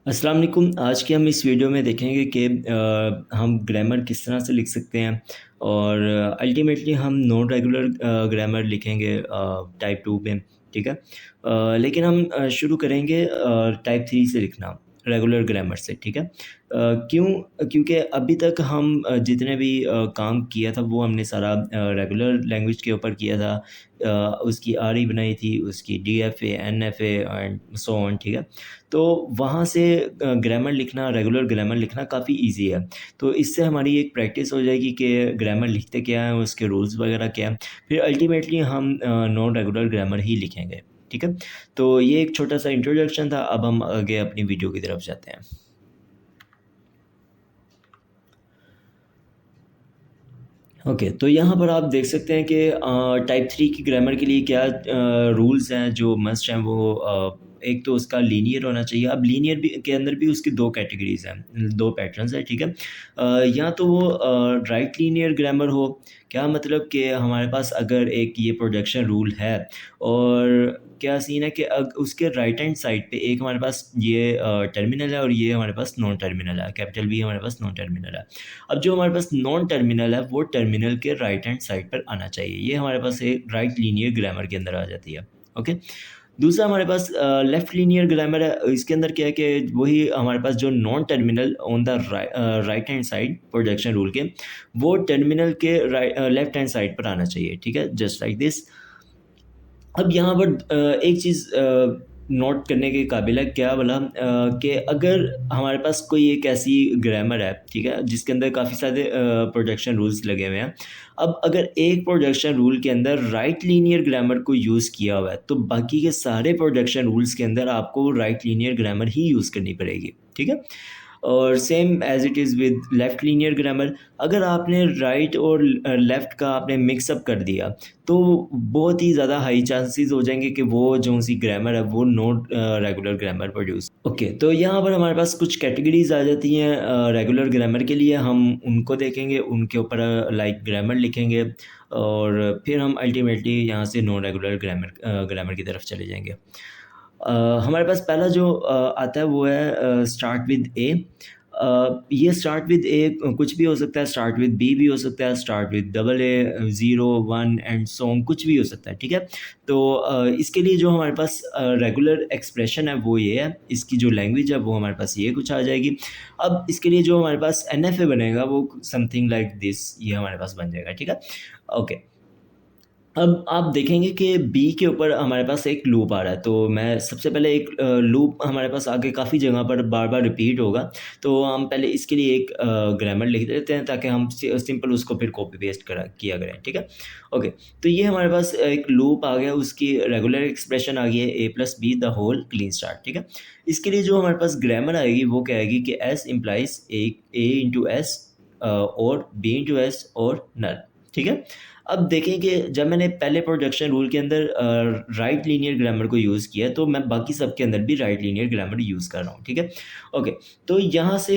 अस्सलाम वालेकुम। आज के हम इस वीडियो में देखेंगे कि हम ग्रामर किस तरह से लिख सकते हैं और अल्टीमेटली हम नॉन रेगुलर ग्रामर लिखेंगे टाइप 2 में। ठीक है। लेकिन हम शुरू करेंगे टाइप 3 से लिखना, रेगुलर ग्रामर से। ठीक है। क्यों? क्योंकि अभी तक हम जितने भी काम किया था वो हमने सारा रेगुलर लैंग्वेज के ऊपर किया था। उसकी आरई बनाई थी, उसकी DFA, NFA and so on. ठीक है। तो वहाँ से ग्रामर लिखना, रेगुलर ग्रामर लिखना काफ़ी इजी है। तो इससे हमारी एक प्रैक्टिस हो जाएगी कि ग्रामर लिखते क्या है, उसके रूल्स वगैरह क्या हैं। फिर अल्टीमेटली हम नॉन रेगुलर ग्रामर ही लिखेंगे। ठीक है। तो ये एक छोटा सा इंट्रोडक्शन था। अब हम आगे अपनी वीडियो की तरफ जाते हैं। ओके, तो यहाँ पर आप देख सकते हैं कि टाइप 3 की ग्रामर के लिए क्या रूल्स हैं जो मस्ट हैं। वो एक तो उसका लीनियर होना चाहिए। अब लीनियर भी के अंदर भी उसकी दो कैटेगरीज हैं, दो पैटर्न्स हैं। ठीक है। या तो वो राइट लीनियर ग्रामर हो। क्या मतलब कि हमारे पास अगर एक ये प्रोडक्शन रूल है और क्या सीन है कि उसके राइट हैंड साइड पे एक हमारे पास ये टर्मिनल है और ये हमारे पास नॉन टर्मिनल है, कैपिटल बी हमारे पास नॉन टर्मिनल है। अब जो हमारे पास नॉन टर्मिनल है वो टर्मिनल के राइट हैंड साइड पर आना चाहिए। ये हमारे पास एक राइट लीनियर ग्रामर के अंदर आ जाती है। ओके। दूसरा हमारे पास लेफ्ट लीनियर ग्रामर है। इसके अंदर क्या है कि वही हमारे पास जो non terminal on the right hand side projection rule के, वो टर्मिनल के लेफ्ट हैंड साइड पर आना चाहिए। ठीक है, जस्ट लाइक दिस। अब यहाँ पर एक चीज़ नोट करने के काबिल है, क्या बोला कि अगर हमारे पास कोई एक ऐसी ग्रामर है, ठीक है, जिसके अंदर काफ़ी सारे प्रोजेक्शन रूल्स लगे हुए हैं। अब अगर एक प्रोजेक्शन रूल के अंदर राइट लीनियर ग्रामर को यूज़ किया हुआ है तो बाकी के सारे प्रोजेक्शन रूल्स के अंदर आपको राइट लीनियर ग्रामर ही यूज़ करनी पड़ेगी। ठीक है। और same as it is with left linear grammar. अगर आपने राइट और लेफ़्ट का आपने मिक्सअप कर दिया तो बहुत ही ज़्यादा हाई चांसेस हो जाएंगे कि वो जो सी ग्रामर है वो not regular grammar produce. Okay, तो यहाँ पर हमारे पास कुछ कैटेगरीज आ जाती हैं रेगुलर ग्रामर के लिए। हम उनको देखेंगे, उनके ऊपर लाइक ग्रामर लिखेंगे और फिर हम अल्टीमेटली यहाँ से नॉन रेगुलर ग्रामर की तरफ चले जाएंगे। हमारे पास पहला जो आता है वो है स्टार्ट विद ए। ये स्टार्ट विद ए कुछ भी हो सकता है, स्टार्ट विद बी भी हो सकता है, start with double A, zero, one and so on, कुछ भी हो सकता है। ठीक है। तो इसके लिए जो हमारे पास रेगुलर एक्सप्रेशन है वो ये है, इसकी जो लैंग्वेज है वो हमारे पास ये कुछ आ जाएगी। अब इसके लिए जो हमारे पास एन एफ ए बनेगा वो समथिंग लाइक दिस, ये हमारे पास बन जाएगा। ठीक है। ओके। अब आप देखेंगे कि बी के ऊपर हमारे पास एक लूप आ रहा है। तो मैं सबसे पहले एक लूप हमारे पास आगे काफ़ी जगह पर बार बार रिपीट होगा। तो हम पहले इसके लिए एक ग्रामर लिख देते हैं ताकि हम सिंपल उसको फिर कॉपी पेस्ट करा किया करें। ठीक है। ओके। तो ये हमारे पास एक लूप आ गया, उसकी रेगुलर एक्सप्रेशन आ गई है A plus B the whole clean start. ठीक है। इसके लिए जो हमारे पास ग्रामर आएगी वो क्या आएगी कि एस इम्प्लाइज ए इंटू एस और बी इंटू एस और नल। ठीक है। अब देखें कि जब मैंने पहले प्रोडक्शन रूल के अंदर राइट लीनियर ग्रामर को यूज़ किया तो मैं बाकी सब के अंदर भी राइट लीनियर ग्रामर यूज़ कर रहा हूँ। ठीक है। ओके। तो यहाँ से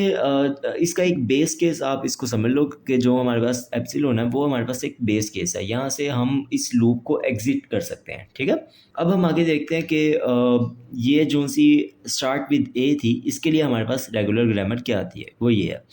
इसका एक बेस केस आप इसको समझ लो कि जो हमारे पास एप्सिलॉन है वो हमारे पास एक बेस केस है। यहाँ से हम इस लूप को एग्जिट कर सकते हैं। ठीक है। अब हम आगे देखते हैं कि ये जो सी स्टार्ट विद ए थी, इसके लिए हमारे पास रेगुलर ग्रामर क्या आती है वो ये है।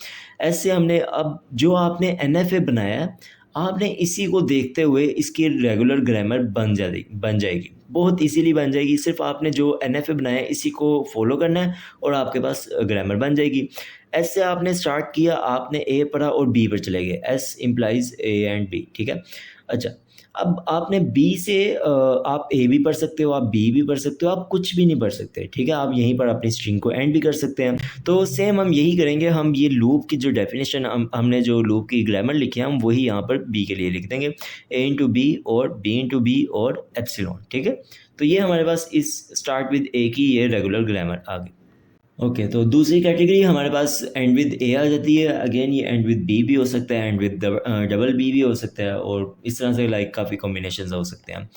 ऐसे हमने अब जो आपने एन एफ ए बनाया है, आपने इसी को देखते हुए इसकी रेगुलर ग्रामर बन जाएगी, बहुत इजीली बन जाएगी। सिर्फ आपने जो एन एफ ए बनाया है इसी को फॉलो करना है और आपके पास ग्रामर बन जाएगी। ऐसे आपने स्टार्ट किया, आपने ए पढ़ा और बी पर चले गए, s implies a and b. ठीक है। अच्छा, अब आपने बी से आप ए भी पढ़ सकते हो, आप बी भी पढ़ सकते हो, आप कुछ भी नहीं पढ़ सकते। ठीक है। आप यहीं पर अपनी स्ट्रिंग को एंड भी कर सकते हैं। तो सेम हम यही करेंगे। हम ये लूप की जो डेफिनेशन हमने जो लूप की ग्रामर लिखी है हम वही यहाँ पर बी के लिए लिख देंगे, ए इंटू बी और बी इंटू बी और एप्सिलॉन। ठीक है। तो ये हमारे पास इस स्टार्ट विद ए की ये रेगुलर ग्रामर आ गई। ओके, तो दूसरी कैटेगरी हमारे पास एंड विद ए आ जाती है। अगेन ये एंड विद बी भी हो सकता है, एंड विद डबल बी भी हो सकता है और इस तरह से लाइक काफ़ी कॉम्बिनेशन हो सकते हैं।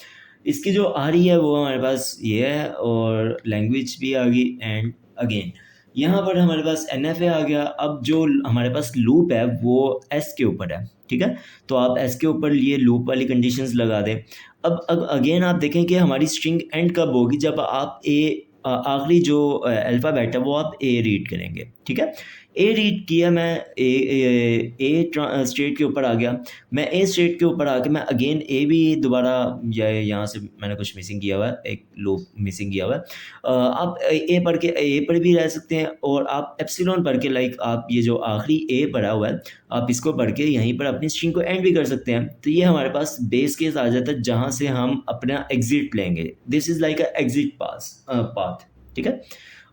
इसकी जो आ रही है वो हमारे पास ये है और लैंग्वेज भी आ गई। एंड अगेन यहाँ पर हमारे पास एन एफ ए आ गया। अब जो हमारे पास लूप है वो एस के ऊपर है। ठीक है। तो आप एस के ऊपर ये लूप वाली कंडीशंस लगा दें। अब अगेन आप देखें कि हमारी स्ट्रिंग एंड कब होगी, जब आप ए आखिरी जो अल्फ़ाबेट है वो आप ए रीड करेंगे, ठीक है। ए रीड किया मैं, ए स्टेट के ऊपर आ गया। मैं ए स्टेट के ऊपर आके मैं अगेन ए भी दोबारा, या यहाँ से मैंने कुछ मिसिंग किया हुआ है, एक लूप मिसिंग किया हुआ है। आप ए पढ़ के ए पर भी रह सकते हैं, और आप एप्सिलॉन पढ़ के, लाइक आप ये जो आखिरी ए पढ़ा हुआ है आप इसको पढ़ के यहीं पर अपनी स्ट्रिंग को एंड भी कर सकते हैं। तो ये हमारे पास बेस केस आ जाता है जहाँ से हम अपना एग्जिट लेंगे। This is like a exit path, ठीक है।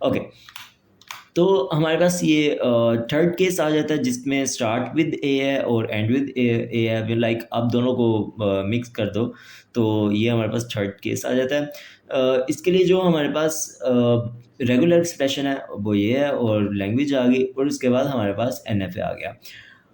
ओके, तो हमारे पास ये थर्ड केस आ जाता है जिसमें स्टार्ट विद ए है और एंड विद ए है, लाइक आप दोनों को मिक्स कर दो, तो ये हमारे पास थर्ड केस आ जाता है। इसके लिए जो हमारे पास रेगुलर एक्सप्रेशन है वो ये है, और लैंग्वेज आ गई, और उसके बाद हमारे पास NFA आ गया।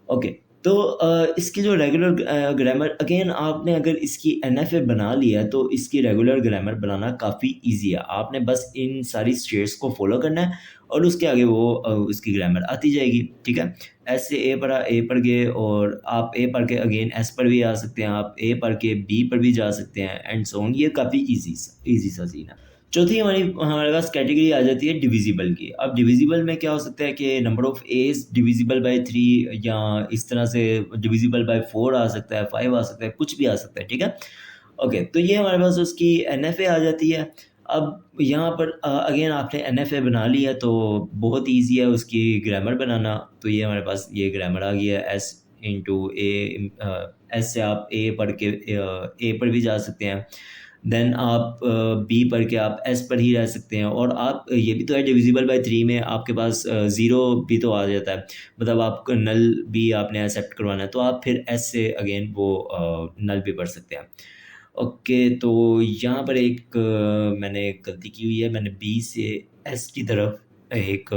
ओके, तो इसकी जो रेगुलर ग्रामर, अगेन आपने अगर इसकी NFA बना लिया तो इसकी रेगुलर ग्रामर बनाना काफ़ी इजी है। आपने बस इन सारी स्टेट्स को फॉलो करना है और उसके आगे वो उसकी ग्रामर आती जाएगी, ठीक है। एस से ए पढ़ा, ए पढ़ गए, और आप ए पढ़ के अगेन एस पर भी आ सकते हैं, आप ए पढ़ के बी पर भी जा सकते हैं, एंड सो ऑन। ये काफ़ी ईजी सा सीन है। चौथी हमारे पास कैटेगरी आ जाती है डिविजिबल की। अब डिविजिबल में क्या हो सकता है कि number of a's divisible by 3, या इस तरह से डिविजिबल बाय 4 आ सकता है, 5 आ सकता है, कुछ भी आ सकता है, ठीक है। ओके, तो ये हमारे पास उसकी NFA आ जाती है। अब यहाँ पर अगेन आपने NFA बना लिया तो बहुत ईजी है उसकी ग्रामर बनाना। तो ये हमारे पास ये ग्रामर आ गया है, एस इंटू ए। एस से आप ए पढ़ के ए पर भी जा सकते हैं, देन आप बी पढ़ के आप एस पर ही रह सकते हैं, और आप ये भी तो है डिविजिबल बाय 3 में आपके पास 0 भी तो आ जाता है, मतलब आपको नल भी आपने एक्सेप्ट करवाना है, तो आप फिर एस से अगेन वो नल भी पढ़ सकते हैं। ओके, तो यहाँ पर एक मैंने गलती की हुई है, मैंने बी से एस की तरफ एक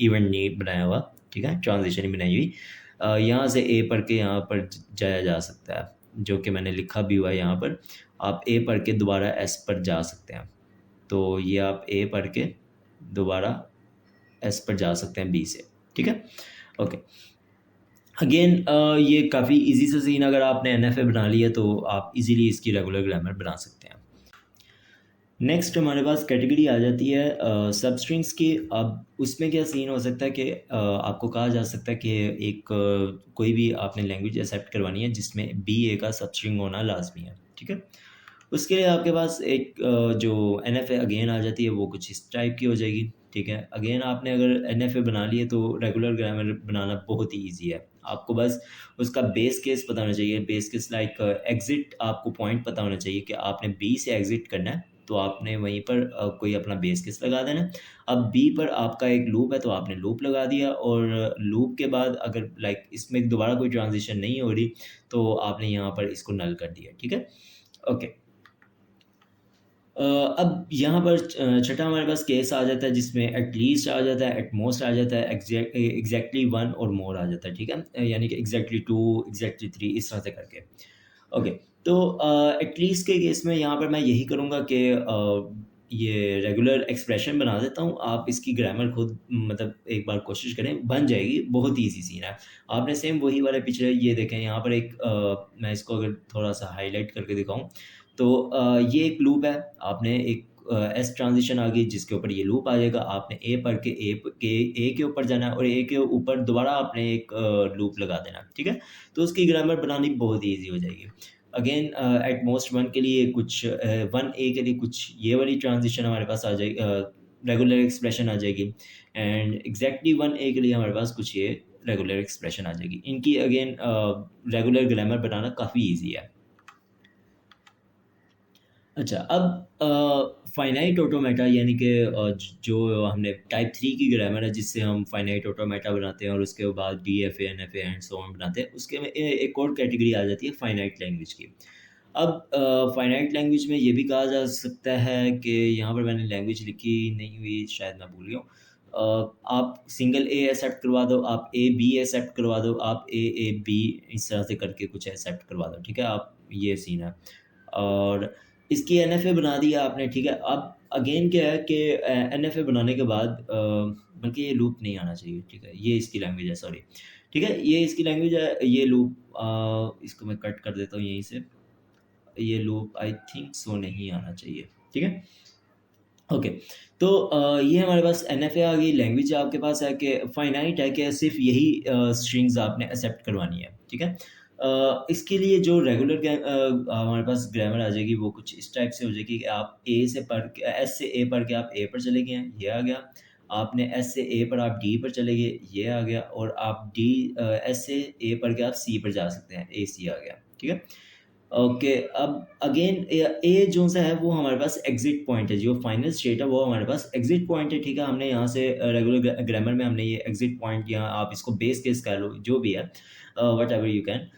इवेंट नहीं बनाया हुआ, ठीक है, ट्रांजिशन नहीं बनाई हुई। यहाँ से ए पढ़ के यहाँ पर जाया जा सकता है, जो कि मैंने लिखा भी हुआ है यहाँ पर। आप ए पढ़ के दोबारा एस पर जा सकते हैं, तो ये आप ए पढ़ के दोबारा एस पर जा सकते हैं बी से, ठीक है। ओके, अगेन ये काफ़ी इजी सा सीन, अगर आपने NFA बना लिया तो आप इजीली इसकी रेगुलर ग्रामर बना सकते हैं। नेक्स्ट हमारे पास कैटेगरी आ जाती है सब स्ट्रिंग्स की। अब उसमें क्या सीन हो सकता है कि आपको कहा जा सकता है कि एक कोई भी आपने लैंग्वेज एक्सेप्ट करवानी है जिसमें BA का सब स्ट्रिंग होना लाजमी है, ठीक है। उसके लिए आपके पास एक जो NFA अगेन आ जाती है वो कुछ इस टाइप की हो जाएगी, ठीक है। अगेन आपने अगर NFA बना लिए तो रेगुलर ग्रामर बनाना बहुत ही ईजी है। आपको बस उसका बेस केस पता होना चाहिए। बेस केस लाइक एग्ज़िट, आपको पॉइंट पता होना चाहिए कि आपने बी से एग्ज़िट करना है, तो आपने वहीं पर कोई अपना बेस केस लगा देना। अब बी पर आपका एक लूप है तो आपने लूप लगा दिया, और लूप के बाद अगर लाइक इसमें दोबारा कोई ट्रांजिशन नहीं हो रही तो आपने यहाँ पर इसको नल कर दिया, ठीक है। ओके, अब यहाँ पर छठा हमारे पास केस आ जाता है जिसमें एटलीस्ट आ जाता है, एटमोस्ट आ जाता है, एग्जैक्टली 1 और मोर आ जाता है, ठीक है, यानी कि एग्जैक्टली 2, एग्जैक्टली 3, इस तरह से करके। ओके, तो एटलीस्ट के केस में यहाँ पर मैं यही करूँगा कि ये रेगुलर एक्सप्रेशन बना देता हूँ। आप इसकी ग्रामर खुद मतलब एक बार कोशिश करें, बन जाएगी, बहुत ही ईजी सीन है। आपने सेम वही वाले पिछले ये देखें, यहाँ पर एक मैं इसको अगर थोड़ा सा हाईलाइट करके दिखाऊँ तो ये एक लूप है। आपने एक एस ट्रांजिशन आ गई जिसके ऊपर ये लूप आ जाएगा। आपने ए पढ़ के ए के ऊपर जाना है, और ए के ऊपर दोबारा आपने एक लूप लगा देना है, ठीक है। तो उसकी ग्रामर बनानी बहुत ही ईजी हो जाएगी। अगेन एट मोस्ट 1 के लिए कुछ 1A के लिए कुछ ये वाली ट्रांजिशन हमारे पास आ जाएगी, रेगुलर एक्सप्रेशन आ जाएगी, एंड एग्जैक्टली 1A के लिए हमारे पास कुछ ये रेगुलर एक्सप्रेशन आ जाएगी। इनकी अगेन रेगुलर ग्रामर बनाना काफ़ी ईजी है। अच्छा, अब फाइनाइट ऑटोमेटा, यानी कि जो हमने टाइप 3 की ग्रामर है जिससे हम फाइनाइट ऑटोमेटा बनाते हैं और उसके बाद DFA, NFA and so on बनाते हैं, उसके में एक और कैटेगरी आ जाती है फाइनाइट लैंग्वेज की। अब फाइनाइट लैंग्वेज में ये भी कहा जा सकता है कि यहाँ पर मैंने लैंग्वेज लिखी नहीं हुई, शायद मैं भूल गया हूँ। आप सिंगल ए एक्सेप्ट करवा दो, आप AB एक्सेप्ट करवा दो, आप AAB इस तरह से करके कुछ एक्सेप्ट करवा दो, ठीक है। आप ये सीन है, और इसकी NFA बना दिया आपने, ठीक है। अब अगेन क्या है कि NFA बनाने के बाद बल्कि ये लूप नहीं आना चाहिए, ठीक है। ये इसकी लैंग्वेज है, सॉरी, ठीक है, ये इसकी लैंग्वेज है। ये लूप इसको मैं कट कर देता हूँ यहीं से। ये लूप आई थिंक सो नहीं आना चाहिए, ठीक है। ओके। तो ये हमारे पास एनएफए आ गई। लैंग्वेज आपके पास है कि फाइनाइट है कि सिर्फ यही स्ट्रिंग्स आपने एक्सेप्ट करवानी है, ठीक है। इसके लिए जो रेगुलर हमारे पास ग्रामर आ जाएगी वो कुछ इस टाइप से हो जाएगी कि आप ए से पढ़ के एस से ए पढ़ के आप ए पर चले गए हैं, ये आ गया। आपने एस से ए पर आप डी पर चले गए, ये आ गया। और आप डी एस से ए पढ़ के आप सी पर जा सकते हैं, ए सी आ गया, ठीक है। ओके, अब अगेन ए जो सा है वो हमारे पास एग्जिट पॉइंट है, जो फाइनल स्टेट है वो हमारे पास एग्जिट पॉइंट है, ठीक है। हमने यहाँ से रेगुलर ग्रामर में हमने ये एग्जिट पॉइंट, यहाँ आप इसको बेस केस कह लो, जो भी है, वट एवर यू कैन।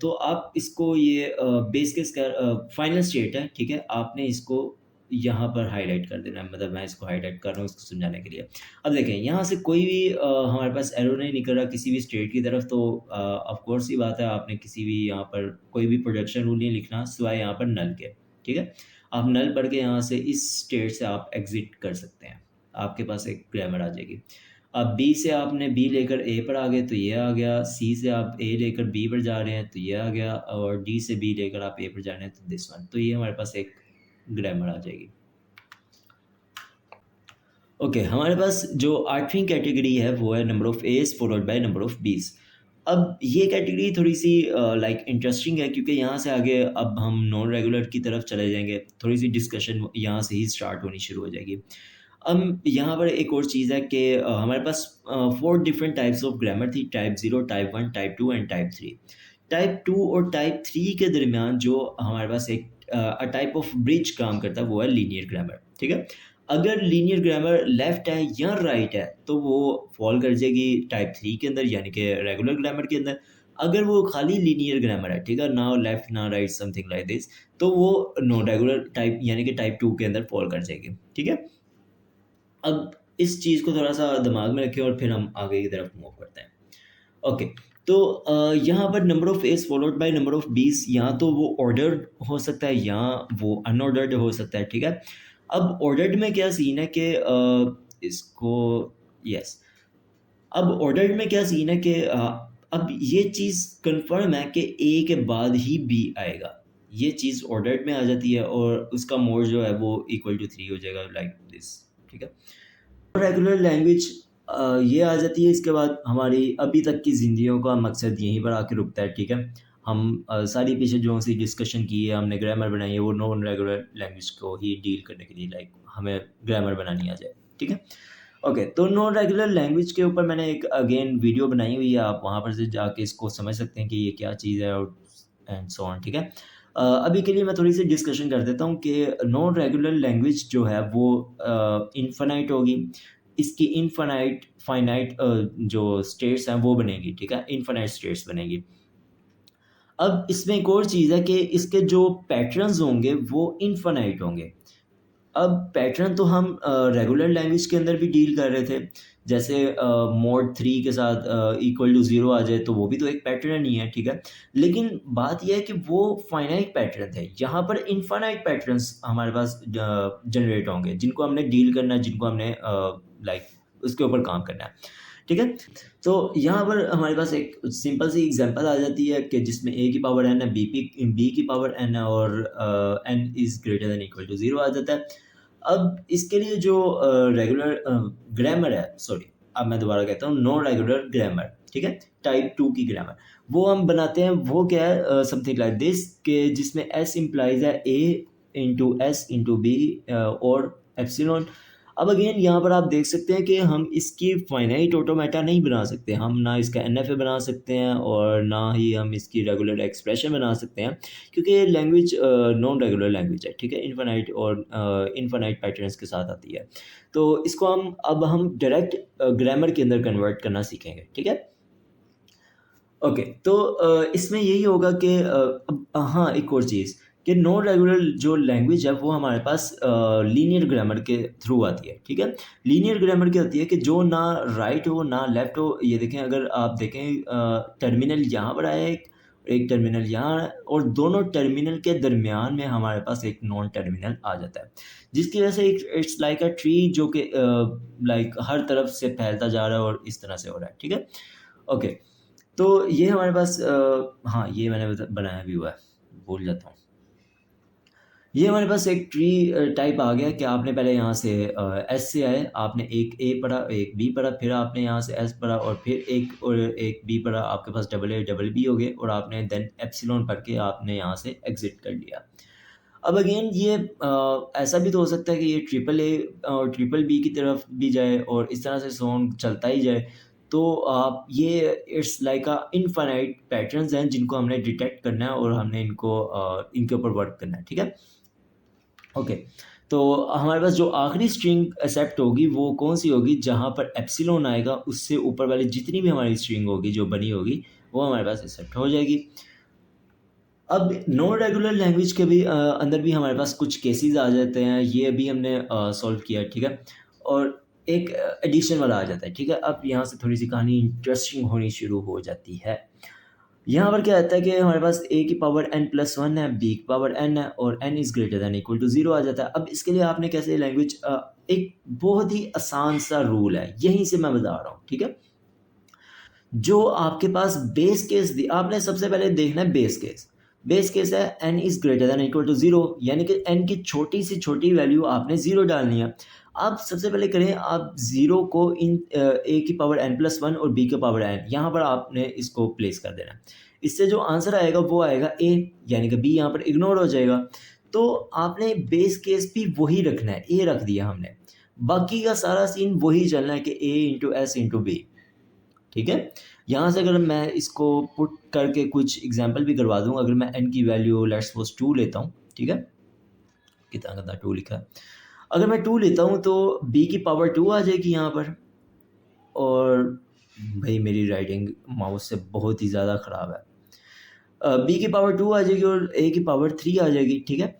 तो आप इसको ये बेस केस का फाइनल स्टेट है, ठीक है। आपने इसको यहाँ पर हाईलाइट कर देना है, मतलब मैं इसको हाईलाइट कर रहा हूँ इसको समझाने के लिए। अब देखें यहाँ से कोई भी हमारे पास एरो नहीं निकल रहा किसी भी स्टेट की तरफ, तो ऑफ कोर्स ही बात है आपने किसी भी यहाँ पर कोई भी प्रोडक्शन रूल नहीं लिखना सिवाय यहाँ पर नल के, ठीक है। आप नल पढ़ के यहाँ से इस स्टेट से आप एग्जिट कर सकते हैं, आपके पास एक ग्रामर आ जाएगी। अब बी से आपने बी लेकर ए पर आ गए तो ये आ गया, सी से आप ए लेकर बी पर जा रहे हैं तो ये आ गया, और डी से बी लेकर आप ए पर जा रहे हैं तो दिस वन। तो ये हमारे पास एक ग्रामर आ जाएगी। ओके, हमारे पास जो 8वीं कैटेगरी है वो है number of a's followed by number of b's. अब ये कैटेगरी थोड़ी सी लाइक इंटरेस्टिंग है, क्योंकि यहाँ से आगे अब हम नॉन रेगुलर की तरफ चले जाएंगे, थोड़ी सी डिस्कशन यहाँ से ही स्टार्ट होनी शुरू हो जाएगी। अब यहाँ पर एक और चीज़ है कि हमारे पास 4 डिफरेंट टाइप्स ऑफ ग्रामर थी, type 0, type 1, type 2 and type 3। Type 2 और टाइप 3 के दरमियान जो हमारे पास एक टाइप ऑफ ब्रिज काम करता है वो है लीनियर ग्रामर, ठीक है। अगर लीनियर ग्रामर लेफ्ट है या राइट है तो वो फॉल कर जाएगी टाइप 3 के अंदर, यानी कि रेगुलर ग्रामर के अंदर। अगर वो खाली लीनियर ग्रामर है, ठीक है, ना लेफ्ट ना राइट, समथिंग लाइक दिस, तो वो नॉन रेगुलर टाइप यानी कि टाइप 2 के अंदर फॉल कर जाएगी, ठीक है। अब इस चीज़ को थोड़ा सा दिमाग में रखें और फिर हम आगे की तरफ मूव करते हैं। ओके, तो यहाँ पर number of a's followed by number of b's, या तो वो ऑर्डर्ड हो सकता है या वो अनऑर्डर्ड हो सकता है, ठीक है। अब ऑर्डर्ड में क्या सीन है कि इसको यस, अब ऑर्डर्ड में क्या सीन है कि अब ये चीज़ कंफर्म है कि ए के बाद ही बी आएगा, ये चीज़ ऑर्डर्ड में आ जाती है और उसका मोड जो है वो इक्वल टू 3 हो जाएगा, लाइक दिस, ठीक है। रेगुलर लैंग्वेज ये आ जाती है इसके बाद। हमारी अभी तक की ज़िंदगियों का मकसद यहीं पर आके रुकता है, ठीक है। हम सारी पीछे जो सी डिस्कशन की है, हमने ग्रामर बनाई है, वो नॉन रेगुलर लैंग्वेज को ही डील करने के लिए, लाइक हमें ग्रामर बनानी आ जाए, ठीक है। ओके, तो नॉन रेगुलर लैंग्वेज के ऊपर मैंने एक अगेन वीडियो बनाई हुई है, आप वहाँ पर से जाके इसको समझ सकते हैं कि ये क्या चीज़ है और एंड सो ऑन, ठीक है। अभी के लिए मैं थोड़ी सी डिस्कशन कर देता हूँ कि नॉन रेगुलर लैंग्वेज जो है वो इन्फिनाइट होगी। इसकी इनफाइनाइट फाइनाइट जो स्टेट्स हैं वो बनेगी, ठीक है, इनफाइनाइट स्टेट्स बनेगी। अब इसमें एक और चीज़ है कि इसके जो पैटर्न्स होंगे वो इनफाइनाइट होंगे। अब पैटर्न तो हम रेगुलर लैंग्वेज के अंदर भी डील कर रहे थे, जैसे मोड 3 के साथ इक्वल टू 0 आ जाए तो वो भी तो एक पैटर्न ही है, ठीक है। लेकिन बात यह है कि वो फाइनाइट पैटर्न थे, यहाँ पर इनफाइनाइट पैटर्न्स हमारे पास जनरेट होंगे, जिनको हमने डील करना है, जिनको हमने लाइक उसके ऊपर काम करना है, ठीक है। तो यहाँ पर हमारे पास एक सिंपल सी एग्जांपल आ जाती है कि जिसमें a की पावर n है, b की पावर n है और n is greater than equal to 0 आ जाता है। अब इसके लिए जो रेगुलर ग्रामर है, सॉरी, अब मैं दोबारा कहता हूँ, नॉन रेगुलर ग्रामर, ठीक है, टाइप 2 की ग्रामर, वो हम बनाते हैं। वो क्या है, समथिंग लाइक दिस, के जिसमें s इम्प्लाइज है a into s into b और एप्सिलॉन। अब अगेन यहाँ पर आप देख सकते हैं कि हम इसकी फाइनाइट ऑटोमेटा नहीं बना सकते, हम ना इसका NFA बना सकते हैं और ना ही हम इसकी रेगुलर एक्सप्रेशन बना सकते हैं, क्योंकि ये लैंग्वेज नॉन रेगुलर लैंग्वेज है, ठीक है, इनफाइनाइट और इनफाइनाइट पैटर्न्स के साथ आती है। तो इसको हम डायरेक्ट ग्रामर के अंदर कन्वर्ट करना सीखेंगे, ठीक है। ओके, तो इसमें यही होगा कि हाँ, एक और चीज़ कि नॉन रेगुलर जो लैंग्वेज है वो हमारे पास लीनियर ग्रामर के थ्रू आती है, ठीक है। लीनियर ग्रामर क्या होती है कि जो ना राइट हो ना लेफ्ट हो। ये देखें, अगर आप देखें टर्मिनल यहाँ पर आया एक टर्मिनल यहाँ है, और दोनों टर्मिनल के दरमियान में हमारे पास एक नॉन टर्मिनल आ जाता है, जिसकी वजह से इट्स लाइक अ ट्री जो कि लाइक हर तरफ से फैलता जा रहा है और इस तरह से हो रहा है, ठीक है। ओके, तो ये हमारे पास हाँ, ये मैंने बनाया भी हुआ है, भूल जाता हूँ। ये हमारे पास एक ट्री टाइप आ गया कि आपने पहले यहाँ से एस से आए, आपने एक ए पढ़ा, एक बी पढ़ा, फिर आपने यहाँ से एस पढ़ा और फिर एक बी पढ़ा, आपके पास डबल ए डबल बी हो गए और आपने देन एप्सिलॉन पढ़ के आपने यहाँ से एग्जिट कर लिया। अब अगेन ये ऐसा भी तो हो सकता है कि ये ट्रिपल ए और ट्रिपल बी की तरफ भी जाए और इस तरह से सोन चलता ही जाए। तो आप ये it's like a infinite patterns हैं जिनको हमने डिटेक्ट करना है और हमने इनको इनके ऊपर वर्क करना है, ठीक है। ओके, तो हमारे पास जो आखिरी स्ट्रिंग एक्सेप्ट होगी वो कौन सी होगी, जहाँ पर एप्सिलॉन आएगा उससे ऊपर वाली जितनी भी हमारी स्ट्रिंग होगी जो बनी होगी वो हमारे पास एक्सेप्ट हो जाएगी। अब नॉन रेगुलर लैंग्वेज के भी अंदर भी हमारे पास कुछ केसेस आ जाते हैं, ये भी हमने सॉल्व किया, ठीक है। और एक एडिशन वाला आ जाता है, ठीक है। अब यहाँ से थोड़ी सी कहानी इंटरेस्टिंग होनी शुरू हो जाती है। यहाँ पर क्या आता है कि हमारे पास a की पावर n+1 है, b की पावर n है और n is greater than equal to 0 आ जाता है। अब इसके लिए आपने कैसे लैंग्वेज, एक बहुत ही आसान सा रूल है, यहीं से मैं बता रहा हूँ, ठीक है। जो आपके पास बेस केस आपने सबसे पहले देखना है बेस केस है n is greater than equal to 0, यानी कि n की छोटी से छोटी वैल्यू आपने 0 डालनी है। आप सबसे पहले करें, आप 0 को इन a की पावर n+1 और b की पावर n यहाँ पर आपने इसको प्लेस कर देना। इससे जो आंसर आएगा वो आएगा a, यानी कि b यहाँ पर इग्नोर हो जाएगा। तो आपने बेस केस भी वही रखना है, a रख दिया हमने, बाकी का सारा सीन वही चलना है कि a into s into b, ठीक है। यहाँ से अगर मैं इसको पुट करके कुछ एग्जांपल भी करवा दूँ, अगर मैं n की वैल्यू लेट्स सपोज 2 लेता हूँ, ठीक है, कितना गंदा 2 लिखा है। अगर मैं 2 लेता हूँ तो b की पावर 2 आ जाएगी यहाँ पर, और भाई मेरी राइटिंग माउस से बहुत ही ज़्यादा ख़राब है। b की पावर 2 आ जाएगी और a की पावर 3 आ जाएगी, ठीक है।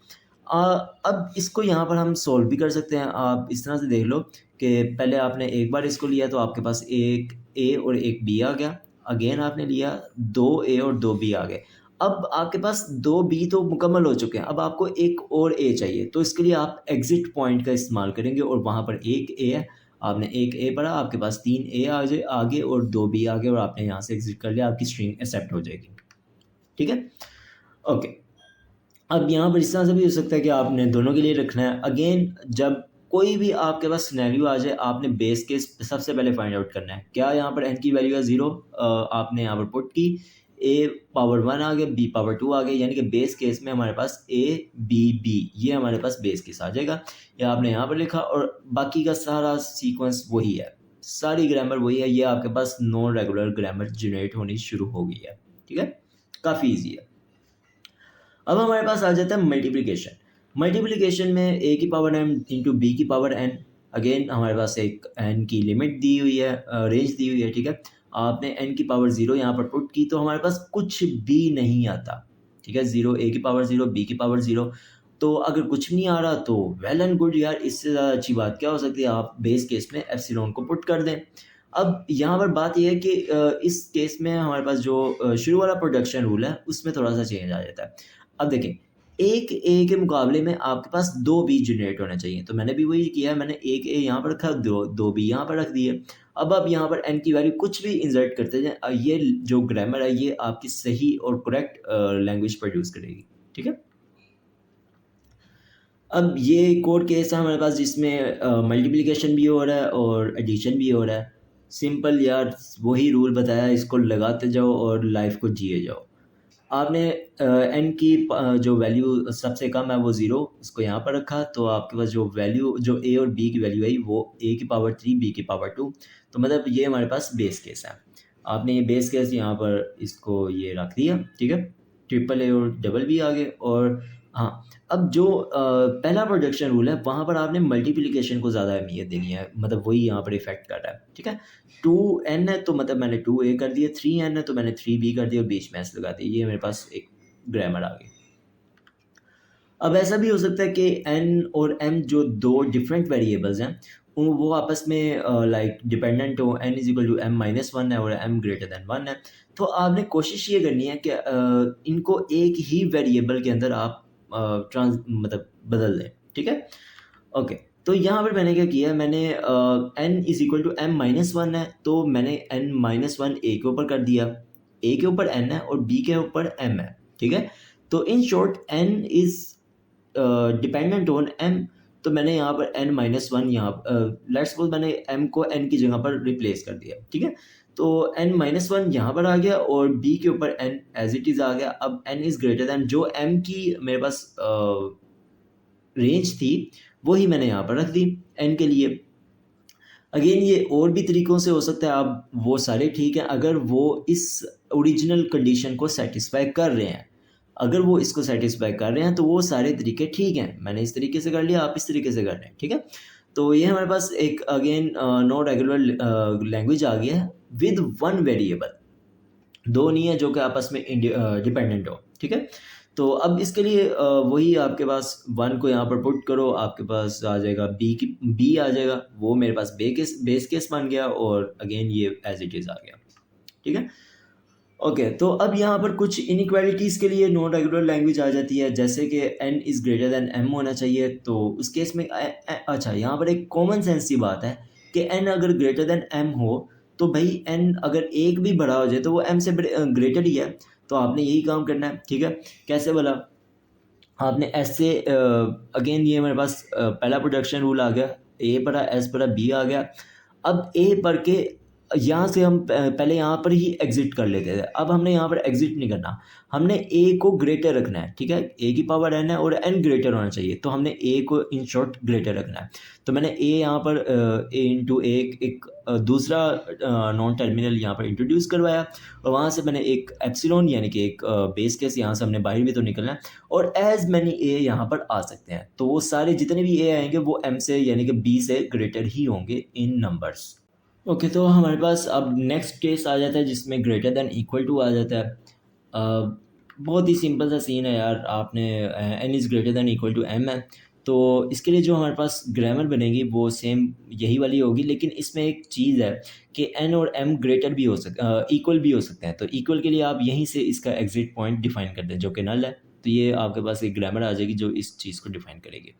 अब इसको यहाँ पर हम सोल्व भी कर सकते हैं। आप इस तरह से देख लो कि पहले आपने एक बार इसको लिया तो आपके पास एक a और एक b आ गया, अगेन आपने लिया 2a और 2b आ गए। अब आपके पास 2b तो मुकम्मल हो चुके हैं, अब आपको एक और a चाहिए, तो इसके लिए आप एग्जिट पॉइंट का इस्तेमाल करेंगे और वहाँ पर एक a है, आपने एक a पढ़ा, आपके पास 3a आगे और 2b आगे और आपने यहाँ से एग्जिट कर लिया, आपकी स्ट्रिंग एक्सेप्ट हो जाएगी, ठीक है। ओके, अब यहाँ पर इस तरह से भी हो सकता है कि आपने दोनों के लिए रखना है। अगेन जब कोई भी आपके पास सिनेरियो आ जाए, आपने बेस केस सबसे पहले फाइंड आउट करना है। क्या यहाँ पर n की वैल्यू है 0, आपने यहाँ पर पुट की, a पावर 1 आ गया, b पावर 2 आ गया, यानी कि बेस केस में हमारे पास a b b ये हमारे पास बेस केस आ जाएगा। ये आपने यहाँ पर लिखा और बाकी का सारा सीक्वेंस वही है, सारी ग्रामर वही है। ये आपके पास नॉन रेगुलर ग्रामर जनरेट होनी शुरू हो गई है, ठीक है, काफ़ी ईजी है। अब हमारे पास आ जाता है मल्टीप्लिकेशन में a की पावर m इंटू बी की पावर n। अगेन हमारे पास एक n की लिमिट दी हुई है, रेंज दी हुई है, ठीक है। आपने n की पावर 0 यहाँ पर पुट की तो हमारे पास कुछ भी नहीं आता, ठीक है। 0 a की पावर 0 b की पावर 0, तो अगर कुछ नहीं आ रहा तो वेल एंड गुड यार, इससे ज़्यादा अच्छी बात क्या हो सकती है, आप बेस केस में एप्सिलॉन को पुट कर दें। अब यहाँ पर बात यह है कि इस केस में हमारे पास जो शुरू वाला प्रोडक्शन रूल है उसमें थोड़ा सा चेंज आ जाता है। अब देखें, एक ए के मुकाबले में आपके पास 2 बी जनरेट होना चाहिए, तो मैंने भी वही किया, मैंने एक ए यहाँ पर रखा, दो बी यहाँ पर रख दिए। अब आप यहाँ पर एन की वैल्यू कुछ भी इंसर्ट करते जाएं, ये जो ग्रामर है ये आपकी सही और करेक्ट लैंग्वेज प्रोड्यूस करेगी, ठीक है। अब ये कोड केस है हमारे पास जिसमें मल्टीप्लिकेशन भी हो रहा है और एडिशन भी हो रहा है। सिंपल यार, वही रूल बताया, इसको लगाते जाओ और लाइफ को जिए जाओ। आपने n की जो वैल्यू सबसे कम है वो 0, इसको यहाँ पर रखा, तो आपके पास जो वैल्यू जो a और b की वैल्यू आई वो a की पावर 3 b की पावर 2, तो मतलब ये हमारे पास बेस केस है। आपने ये बेस केस यहाँ पर इसको ये रख दिया, ठीक है। ट्रिपल ए और डबल बी आ गए। और हाँ, अब जो पहला प्रोडक्शन रूल है वहाँ पर आपने मल्टीप्लिकेशन को ज़्यादा अहमियत देनी है, मतलब वही यहाँ पर इफेक्ट कर रहा है, ठीक है। 2n है तो मतलब मैंने 2a कर दिया, 3n है तो मैंने 3b कर दिया और बीच में s लगा दिया, ये मेरे पास एक ग्रामर आ गई। अब ऐसा भी हो सकता है कि n और m जो दो डिफरेंट वेरिएबल्स हैं वो आपस में लाइक डिपेंडेंट हो, n is equal to m-1 है और m ग्रेटर देन 1 है, तो आपने कोशिश ये करनी है कि इनको एक ही वेरिएबल के अंदर आप मतलब बदल दें, ठीक है। ओके, तो यहाँ पर मैंने क्या किया, मैंने n is equal to m-1 है तो मैंने n-1 a के ऊपर कर दिया, a के ऊपर n है और b के ऊपर m है, ठीक है। तो in short n is dependent on m, तो मैंने यहाँ पर n-1 यहाँ लेट्स सपोज मैंने m को n की जगह पर रिप्लेस कर दिया, ठीक है। तो n-1 यहाँ पर आ गया और b के ऊपर n एज इट इज़ आ गया। अब n इज़ ग्रेटर दैन जो m की मेरे पास रेंज थी वही मैंने यहाँ पर रख दी n के लिए। अगेन ये और भी तरीक़ों से हो सकता है, अब वो सारे ठीक हैं अगर वो इस ओरिजिनल कंडीशन को सेटिस्फाई कर रहे हैं। अगर वो इसको सेटिस्फाई कर रहे हैं तो वो सारे तरीके ठीक हैं। मैंने इस तरीके से कर लिया, आप इस तरीके से कर रहे हैं, ठीक है। तो ये हमारे पास एक अगेन नॉन रेगुलर लैंग्वेज आ गया है विद वन वेरिएबल, दो नहीं है जो कि आपस में डिपेंडेंट हो, ठीक है। तो अब इसके लिए वही आपके पास 1 को यहाँ पर पुट करो, आपके पास आ जाएगा बी आ जाएगा, वो मेरे पास बेस केस बन गया और अगेन ये एज इट इज़ आ गया, ठीक है। ओके, तो अब यहाँ पर कुछ इनइक्वालिटीज़ के लिए नॉन रेगुलर लैंग्वेज आ जाती है, जैसे कि n is greater then m होना चाहिए। तो उस केस में अच्छा यहाँ पर एक कॉमन सेंस की बात है कि n अगर ग्रेटर दैन m हो तो भाई n अगर एक भी बड़ा हो जाए तो वो m से ग्रेटर ही है। तो आपने यही काम करना है, ठीक है। कैसे बोला आपने s से अगेन ये मेरे पास पहला प्रोडक्शन रूल आ गया, a पढ़ा s पढ़ा b आ गया। अब a पढ़ के यहाँ से हम पहले यहाँ पर ही एग्जिट कर लेते थे, अब हमने यहाँ पर एग्जिट नहीं करना, हमने a को ग्रेटर रखना है, ठीक है। a की पावर n है और n ग्रेटर होना चाहिए, तो हमने a को इन शॉर्ट ग्रेटर रखना है। तो मैंने a यहाँ पर a इंटू एक दूसरा नॉन टर्मिनल यहाँ पर इंट्रोड्यूस करवाया और वहाँ से मैंने एक एप्सिलॉन यानी कि एक बेस केस, यहाँ से हमने बाहर भी तो निकलना है और एज मैनी a यहाँ पर आ सकते हैं। तो वो सारे जितने भी a आएंगे वो m से यानी कि b से ग्रेटर ही होंगे इन नंबर्स। ओके, तो हमारे पास अब नेक्स्ट केस आ जाता है जिसमें ग्रेटर दैन इक्वल टू आ जाता है। बहुत ही सिंपल सा सीन है यार, आपने n is greater than equal to m है, तो इसके लिए जो हमारे पास ग्रामर बनेगी वो सेम यही वाली होगी, लेकिन इसमें एक चीज़ है कि n और m ग्रेटर भी हो इक्वल भी हो सकते हैं। तो इक्वल के लिए आप यहीं से इसका एग्जिट पॉइंट डिफाइन कर दें जो कि नल है, तो ये आपके पास एक ग्रामर आ जाएगी जो इस चीज़ को डिफाइन करेगी।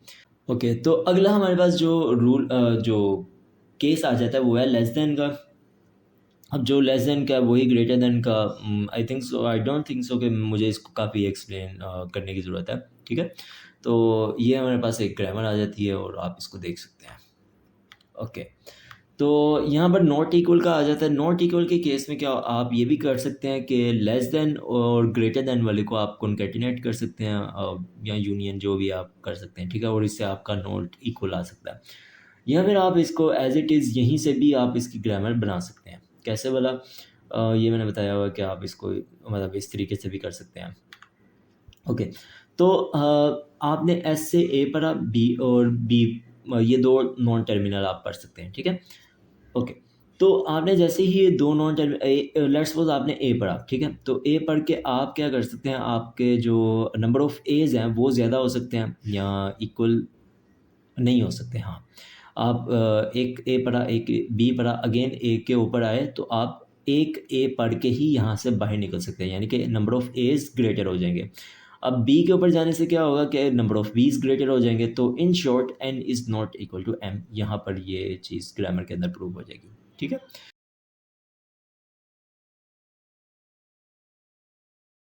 ओके, तो अगला हमारे पास जो रूल जो केस आ जाता है वो है लेस देन का। अब जो लेस देन का वही ग्रेटर देन का, आई डोंट थिंक सो कि मुझे इसको काफ़ी एक्सप्लेन करने की ज़रूरत है, ठीक है। तो ये हमारे पास एक ग्रामर आ जाती है और आप इसको देख सकते हैं। ओके, तो यहाँ पर नॉट इक्वल का आ जाता है। नॉट इक्वल के केस में क्या आप ये भी कर सकते हैं कि लेस देन और ग्रेटर देन वाले को आप कॉन्केटिनेट कर सकते हैं या यूनियन जो भी आप कर सकते हैं, ठीक है, और इससे आपका नॉट इक्वल आ सकता है। या फिर आप इसको एज इट इज़ यहीं से भी आप इसकी ग्रामर बना सकते हैं। कैसे वाला ये मैंने बताया हुआ कि आप इसको मतलब इस तरीके से भी कर सकते हैं। ओके, तो आपने एस से ए पढ़ा, बी और बी ये दो नॉन टर्मिनल आप पढ़ सकते हैं, ठीक है। ओके, तो आपने जैसे ही ये दो नॉन टर्मिनल लेट्स सपोज आपने ए पढ़ा, ठीक है, तो ए पढ़ के आप क्या कर सकते हैं, आपके जो नंबर ऑफ़ एज हैं वो ज़्यादा हो सकते हैं या इक्वल नहीं हो सकते। हाँ, आप एक ए पढ़ा एक बी पढ़ा, अगेन ए के ऊपर आए तो आप एक ए पढ़ के ही यहाँ से बाहर निकल सकते हैं, यानी कि नंबर ऑफ़ एज ग्रेटर हो जाएंगे। अब बी के ऊपर जाने से क्या होगा कि नंबर ऑफ़ बीज ग्रेटर हो जाएंगे। तो in short n is not equal to m, यहाँ पर ये चीज़ ग्रामर के अंदर प्रूव हो जाएगी, ठीक है।